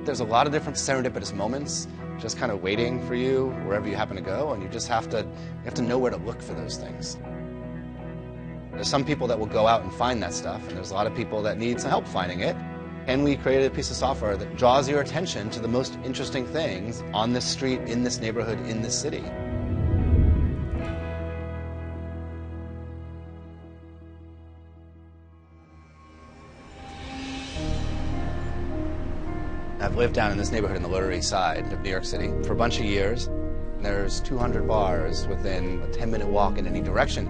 There's a lot of different serendipitous moments just kind of waiting for you wherever you happen to go, and you have to know where to look for those things. There's some people that will go out and find that stuff, and there's a lot of people that need some help finding it. And we created a piece of software that draws your attention to the most interesting things on this street, in this neighborhood, in this city. I've lived down in this neighborhood in the Lower East Side of New York City for a bunch of years. There's 200 bars within a 10-minute walk in any direction.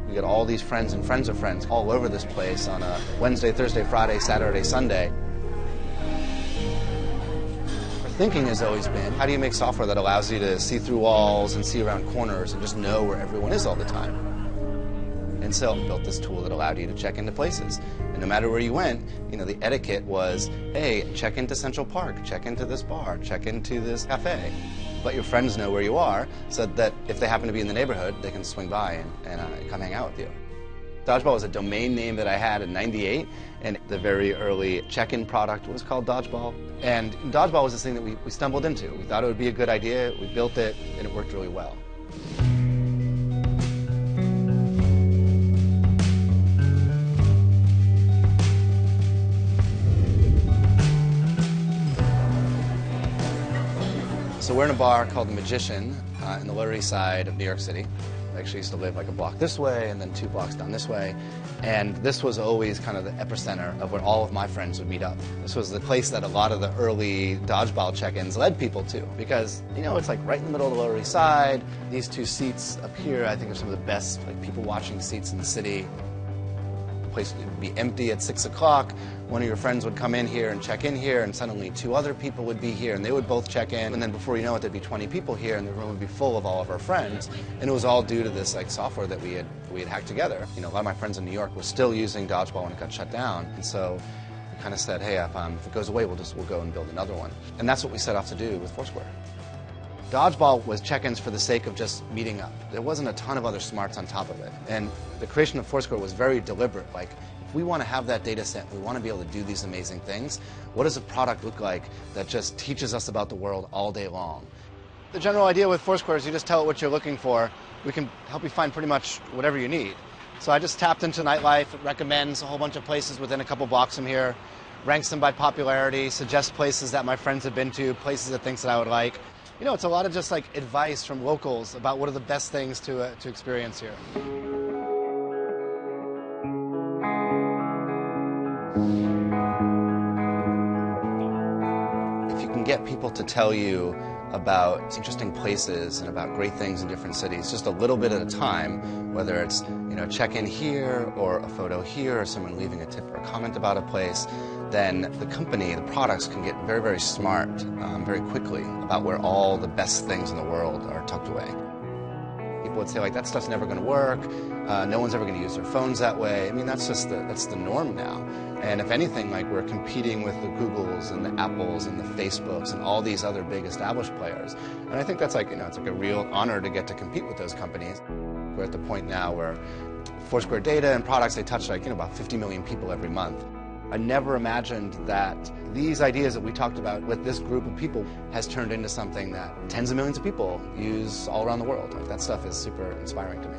We get all these friends and friends of friends all over this place on a Wednesday, Thursday, Friday, Saturday, Sunday. Our thinking has always been, how do you make software that allows you to see through walls and see around corners and just know where everyone is all the time? And so we built this tool that allowed you to check into places. And no matter where you went, the etiquette was, hey, check into Central Park, check into this bar, check into this cafe. Let your friends know where you are so that if they happen to be in the neighborhood, they can swing by and come hang out with you. Dodgeball was a domain name that I had in '98, and the very early check-in product was called Dodgeball. And Dodgeball was this thing that we stumbled into. We thought it would be a good idea, we built it, and it worked really well. So we're in a bar called The Magician in the Lower East Side of New York City. I actually used to live like a block this way and then 2 blocks down this way. And this was always kind of the epicenter of where all of my friends would meet up. This was the place that a lot of the early dodgeball check-ins led people to because, it's like right in the middle of the Lower East Side. These 2 seats up here, I think, are some of the best people watching seats in the city. The place would be empty at 6 o'clock. One of your friends would come in here and check in here, and suddenly 2 other people would be here, and they would both check in. And then before you know it, there'd be 20 people here, and the room would be full of all of our friends. And it was all due to this software that we had hacked together. A lot of my friends in New York were still using Dodgeball when it got shut down, and so we kind of said, hey, if it goes away, we'll go and build another one. And that's what we set off to do with Foursquare. Dodgeball was check-ins for the sake of just meeting up. There wasn't a ton of other smarts on top of it. And the creation of Foursquare was very deliberate. If we want to have that data set, we want to be able to do these amazing things, what does a product look like that just teaches us about the world all day long? The general idea with Foursquare is you just tell it what you're looking for. We can help you find pretty much whatever you need. So I just tapped into nightlife. It recommends a whole bunch of places within a couple blocks from here, ranks them by popularity, suggests places that my friends have been to, places it thinks that I would like. It's a lot of just advice from locals about what are the best things to experience here. If you can get people to tell you about interesting places and about great things in different cities, just a little bit at a time, whether it's check in here or a photo here or someone leaving a tip or a comment about a place, then the company, the products can get very, very smart very quickly about where all the best things in the world are tucked away. People would say, that stuff's never going to work. No one's ever going to use their phones that way. that's the norm now. And if anything, we're competing with the Googles and the Apples and the Facebooks and all these other big established players. And I think that's it's a real honor to get to compete with those companies. We're at the point now where Foursquare data and products, they touch about 50 million people every month. I never imagined that these ideas that we talked about with this group of people has turned into something that tens of millions of people use all around the world. That stuff is super inspiring to me.